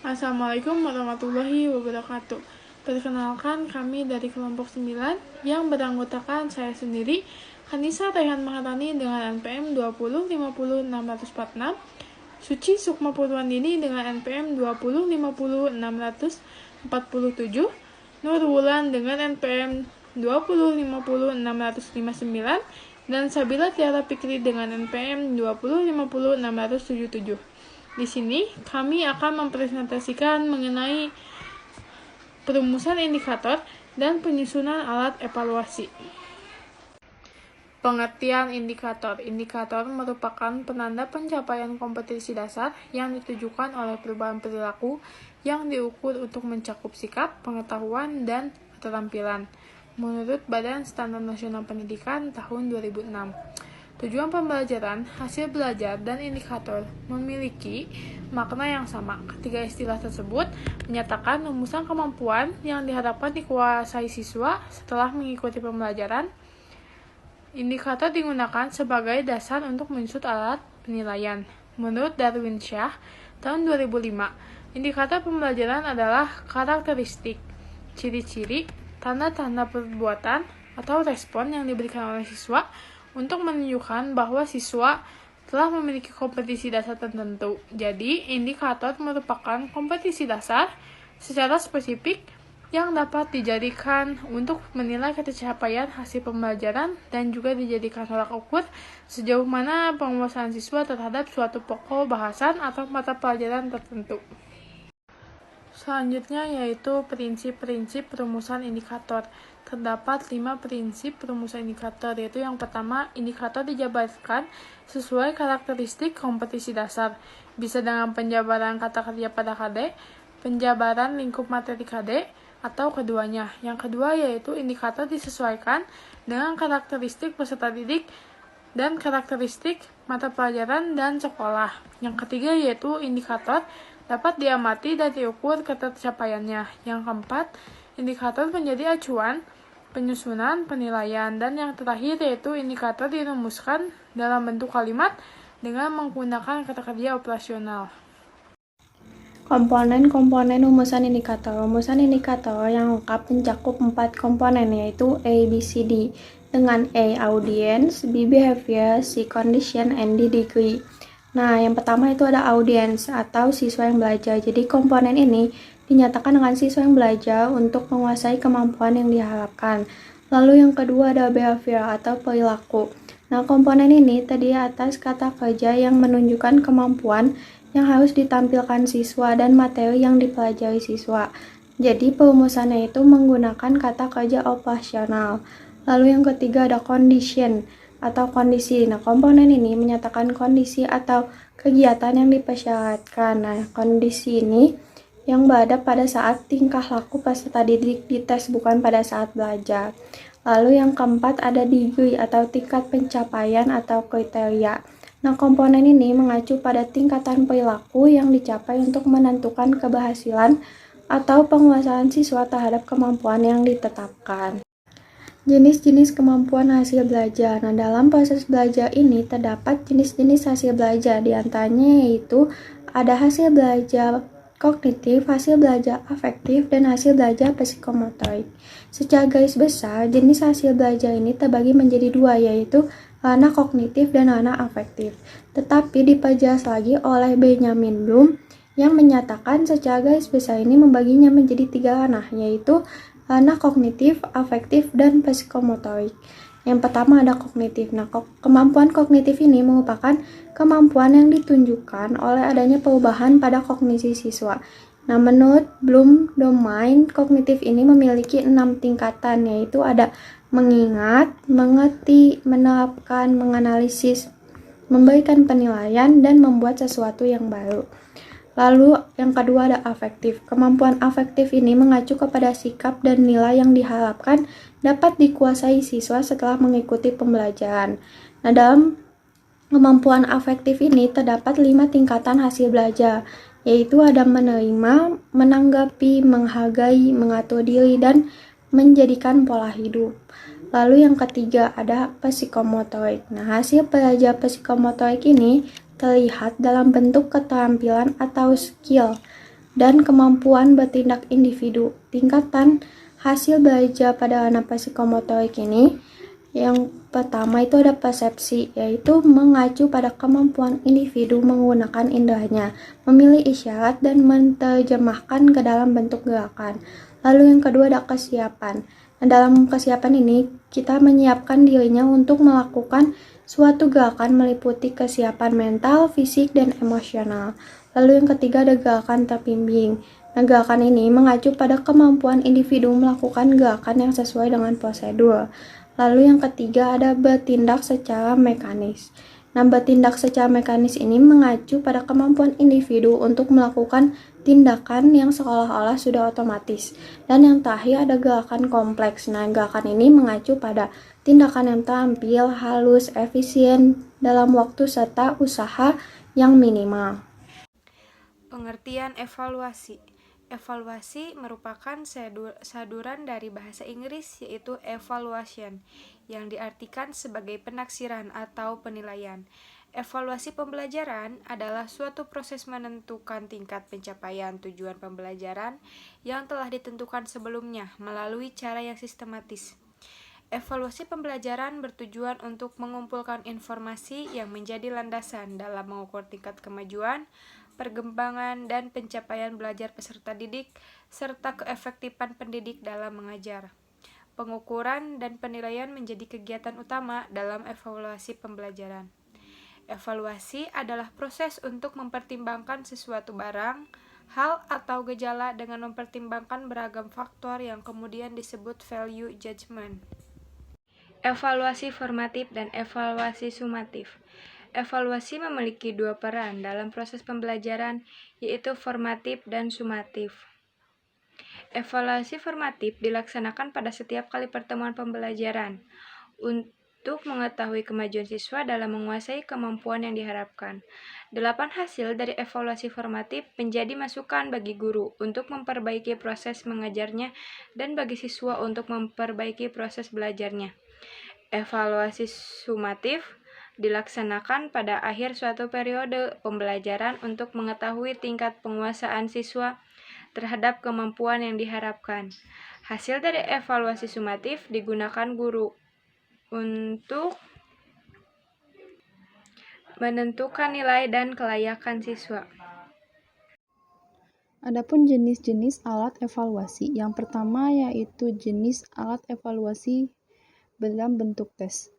Assalamualaikum warahmatullahi wabarakatuh. Perkenalkan, kami dari kelompok 9 yang beranggotakan saya sendiri, Hanisa Raihan Maharani dengan NPM 2050646, Suci Sukma Purwandini dengan NPM 2050647, Nur Wulan dengan NPM 2050659, dan Sabila Tiara Fikri dengan NPM 2050677. Di sini kami akan mempresentasikan mengenai perumusan indikator dan penyusunan alat evaluasi. Pengertian indikator. Indikator merupakan penanda pencapaian kompetensi dasar yang ditujukan oleh perubahan perilaku yang diukur untuk mencakup sikap, pengetahuan, dan keterampilan. Menurut Badan Standar Nasional Pendidikan tahun 2006. Tujuan pembelajaran, hasil belajar, dan indikator memiliki makna yang sama. Ketiga istilah tersebut menyatakan rumusan kemampuan yang diharapkan dikuasai siswa setelah mengikuti pembelajaran. Indikator digunakan sebagai dasar untuk menyusun alat penilaian. Menurut Darwin Shah tahun 2005, indikator pembelajaran adalah karakteristik, ciri-ciri, tanda-tanda perbuatan, atau respon yang diberikan oleh siswa untuk menunjukkan bahwa siswa telah memiliki kompetensi dasar tertentu. Jadi, indikator merupakan kompetensi dasar secara spesifik yang dapat dijadikan untuk menilai pencapaian hasil pembelajaran dan juga dijadikan tolak ukur sejauh mana penguasaan siswa terhadap suatu pokok bahasan atau mata pelajaran tertentu. Selanjutnya yaitu prinsip-prinsip perumusan indikator. Terdapat 5 prinsip perumusan indikator, yaitu yang pertama, indikator dijabarkan sesuai karakteristik kompetensi dasar, bisa dengan penjabaran kata kerja pada KD, penjabaran lingkup materi KD, atau keduanya. Yang kedua yaitu indikator disesuaikan dengan karakteristik peserta didik dan karakteristik mata pelajaran dan sekolah. Yang ketiga yaitu indikator dapat diamati dan diukur ketercapaiannya. Yang keempat, indikator menjadi acuan penyusunan penilaian, dan yang terakhir yaitu indikator dirumuskan dalam bentuk kalimat dengan menggunakan kata kerja operasional. Komponen-komponen rumusan indikator. Rumusan indikator yang lengkap mencakup 4 komponen, yaitu A, B, C, D. Dengan A, audience, B, behavior, C, condition, and D, degree. Nah, yang pertama itu ada audience atau siswa yang belajar. Jadi komponen ini dinyatakan dengan siswa yang belajar untuk menguasai kemampuan yang diharapkan. Lalu yang kedua ada behavior atau perilaku. Nah, komponen ini terdiri atas kata kerja yang menunjukkan kemampuan yang harus ditampilkan siswa dan materi yang dipelajari siswa. Jadi perumusannya itu menggunakan kata kerja operasional. Lalu yang ketiga ada condition atau kondisi. Nah, komponen ini menyatakan kondisi atau kegiatan yang dipersyaratkan. Nah, kondisi ini yang berada pada saat tingkah laku peserta didik dites, bukan pada saat belajar. Lalu yang keempat ada degree atau tingkat pencapaian atau kriteria. Nah, komponen ini mengacu pada tingkatan perilaku yang dicapai untuk menentukan keberhasilan atau penguasaan siswa terhadap kemampuan yang ditetapkan. Jenis-jenis kemampuan hasil belajar. Nah, dalam proses belajar ini terdapat jenis-jenis hasil belajar. Di antaranya yaitu ada hasil belajar kognitif, hasil belajar afektif, dan hasil belajar psikomotorik. Secara garis besar, jenis hasil belajar ini terbagi menjadi dua, yaitu ranah kognitif dan ranah afektif. Tetapi diperjelas lagi oleh Benjamin Bloom yang menyatakan secara garis besar ini membaginya menjadi 3 ranah, yaitu ranah kognitif, afektif, dan psikomotorik. Yang pertama ada kognitif. Nah, kemampuan kognitif ini merupakan kemampuan yang ditunjukkan oleh adanya perubahan pada kognisi siswa. Nah, menurut Bloom, domain kognitif ini memiliki 6 tingkatan, yaitu ada mengingat, mengerti, menerapkan, menganalisis, memberikan penilaian, dan membuat sesuatu yang baru. Lalu yang kedua ada afektif. Kemampuan afektif ini mengacu kepada sikap dan nilai yang diharapkan dapat dikuasai siswa setelah mengikuti pembelajaran. Nah, dalam kemampuan afektif ini terdapat 5 tingkatan hasil belajar, yaitu ada menerima, menanggapi, menghargai, mengatur diri, dan menjadikan pola hidup. Lalu yang ketiga ada psikomotorik. Nah, hasil belajar psikomotorik ini terlihat dalam bentuk keterampilan atau skill. dan kemampuan bertindak individu. Tingkatan hasil belajar pada anak psikomotorik ini yang pertama itu ada persepsi, yaitu mengacu pada kemampuan individu menggunakan inderanya, memilih isyarat dan menerjemahkan ke dalam bentuk gerakan. Lalu yang kedua ada kesiapan. Nah, dalam kesiapan ini kita menyiapkan dirinya untuk melakukan suatu gerakan meliputi kesiapan mental, fisik, dan emosional. Lalu yang ketiga ada gerakan terbimbing. Nah, gerakan ini mengacu pada kemampuan individu melakukan gerakan yang sesuai dengan prosedur. Lalu yang ketiga ada bertindak secara mekanis. Nah, bertindak secara mekanis ini mengacu pada kemampuan individu untuk melakukan tindakan yang seolah-olah sudah otomatis. Dan yang terakhir ada gerakan kompleks. Nah, gerakan ini mengacu pada tindakan yang terampil, halus, efisien dalam waktu serta usaha yang minimal. Pengertian evaluasi. Evaluasi merupakan saduran dari bahasa Inggris yaitu evaluation, yang diartikan sebagai penaksiran atau penilaian. Evaluasi pembelajaran adalah suatu proses menentukan tingkat pencapaian tujuan pembelajaran yang telah ditentukan sebelumnya melalui cara yang sistematis. Evaluasi pembelajaran bertujuan untuk mengumpulkan informasi yang menjadi landasan dalam mengukur tingkat kemajuan, perkembangan, dan pencapaian belajar peserta didik, serta keefektifan pendidik dalam mengajar. Pengukuran dan penilaian menjadi kegiatan utama dalam evaluasi pembelajaran. Evaluasi adalah proses untuk mempertimbangkan sesuatu barang, hal, atau gejala dengan mempertimbangkan beragam faktor yang kemudian disebut value judgment. Evaluasi formatif dan evaluasi sumatif. Evaluasi memiliki dua peran dalam proses pembelajaran, yaitu formatif dan sumatif. Evaluasi formatif dilaksanakan pada setiap kali pertemuan pembelajaran untuk mengetahui kemajuan siswa dalam menguasai kemampuan yang diharapkan. 8 hasil dari evaluasi formatif menjadi masukan bagi guru untuk memperbaiki proses mengajarnya dan bagi siswa untuk memperbaiki proses belajarnya. Evaluasi sumatif dilaksanakan pada akhir suatu periode pembelajaran untuk mengetahui tingkat penguasaan siswa terhadap kemampuan yang diharapkan. Hasil dari evaluasi sumatif digunakan guru untuk menentukan nilai dan kelayakan siswa. Adapun jenis-jenis alat evaluasi. Yang pertama yaitu jenis alat evaluasi dalam bentuk tes.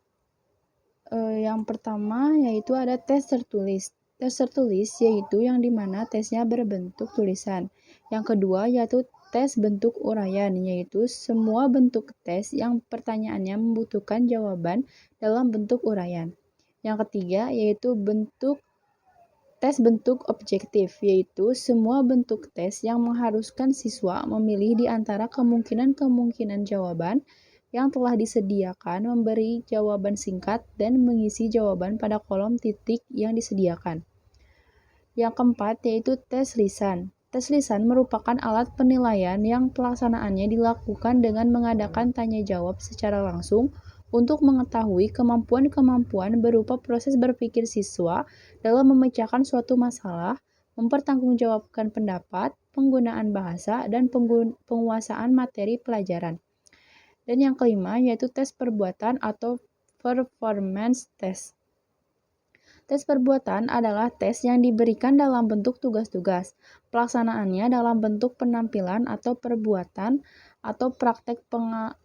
Yang pertama yaitu ada tes tertulis. Tes tertulis yaitu yang dimana tesnya berbentuk tulisan. Yang kedua yaitu tes bentuk uraian, yaitu semua bentuk tes yang pertanyaannya membutuhkan jawaban dalam bentuk uraian. Yang ketiga yaitu tes bentuk objektif, yaitu semua bentuk tes yang mengharuskan siswa memilih di antara kemungkinan-kemungkinan jawaban yang telah disediakan, memberi jawaban singkat, dan mengisi jawaban pada kolom titik yang disediakan. Yang keempat yaitu tes lisan. Tes lisan merupakan alat penilaian yang pelaksanaannya dilakukan dengan mengadakan tanya jawab secara langsung untuk mengetahui kemampuan-kemampuan berupa proses berpikir siswa dalam memecahkan suatu masalah, mempertanggungjawabkan pendapat, penggunaan bahasa, dan penguasaan materi pelajaran. Dan yang kelima yaitu tes perbuatan atau performance test. Tes perbuatan adalah tes yang diberikan dalam bentuk tugas-tugas. Pelaksanaannya dalam bentuk penampilan atau perbuatan atau praktek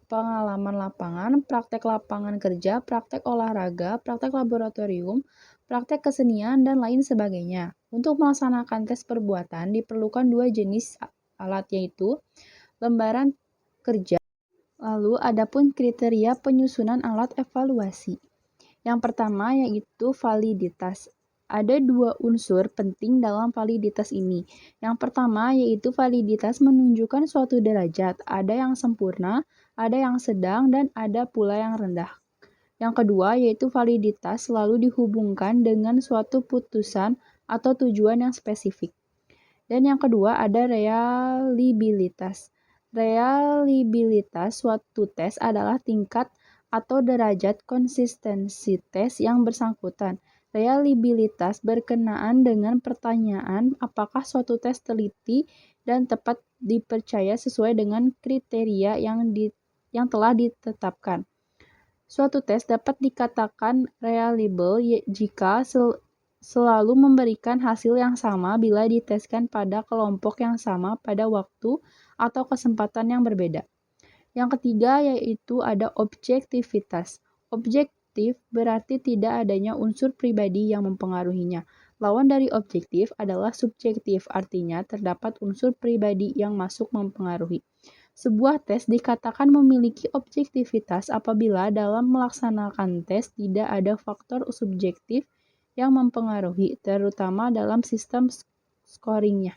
pengalaman lapangan, praktek lapangan kerja, praktek olahraga, praktek laboratorium, praktek kesenian, dan lain sebagainya. Untuk melaksanakan tes perbuatan diperlukan dua jenis alat, yaitu lembaran kerja. Lalu, adapun kriteria penyusunan alat evaluasi. Yang pertama yaitu validitas. Ada dua unsur penting dalam validitas ini. Yang pertama yaitu validitas menunjukkan suatu derajat. Ada yang sempurna, ada yang sedang, dan ada pula yang rendah. Yang kedua yaitu validitas selalu dihubungkan dengan suatu putusan atau tujuan yang spesifik. Dan yang kedua ada reliabilitas. Reliabilitas suatu tes adalah tingkat atau derajat konsistensi tes yang bersangkutan, reliabilitas berkenaan dengan pertanyaan apakah suatu tes teliti dan tepat dipercaya sesuai dengan kriteria yang telah ditetapkan. Suatu tes dapat dikatakan reliable jika selalu memberikan hasil yang sama bila diteskan pada kelompok yang sama pada waktu atau kesempatan yang berbeda. Yang ketiga yaitu ada objektivitas. Objektif berarti tidak adanya unsur pribadi yang mempengaruhinya. Lawan dari objektif adalah subjektif, artinya terdapat unsur pribadi yang masuk mempengaruhi. Sebuah tes dikatakan memiliki objektivitas apabila dalam melaksanakan tes tidak ada faktor subjektif yang mempengaruhi, terutama dalam sistem scoringnya.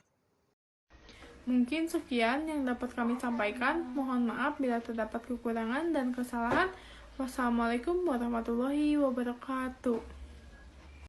Mungkin sekian yang dapat kami sampaikan. Mohon maaf bila terdapat kekurangan dan kesalahan. Wassalamualaikum warahmatullahi wabarakatuh.